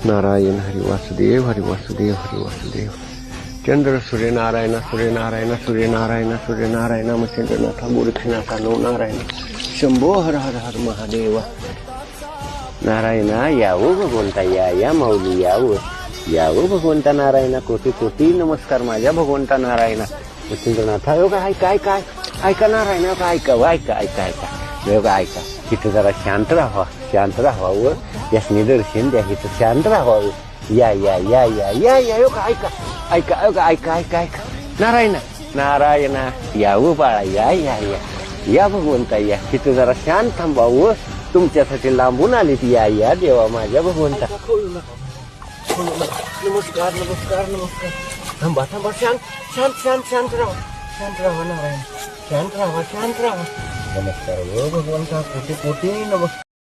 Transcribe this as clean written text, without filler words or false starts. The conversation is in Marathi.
नारायण हरी वासुदेव हरी वासुदेव हरी वासुदेव. चंद्र सूर्यनारायण सूर्यनारायण सूर्यनारायण सूर्यनारायण मच्छिंद्रनाथ मूर्तीनाथ नो नारायण शंभो हर हर हर महादेव. नारायण यावो भगवंता या माऊली यावो भगवंता नारायण. कोटी कोटी नमस्कार माझ्या भगवंता नारायण मच्छिंद्रनाथ. योगा ऐका नारायण ऐका इथं जरा शांत राहावं यासनी दर्शन द्या. इथं शांत राहावं. या योगा ऐका नारायण यावं बाळा या भगवंता या. इथं जरा शांत थांबावं. तुमच्यासाठी लांबून आलीत. या देवा माझ्या भगवंता. नमस्कार थांबा शांत राहा नारायण शांत राहा. नमस्कार भगवंता कोटी कोटी नमस्कार.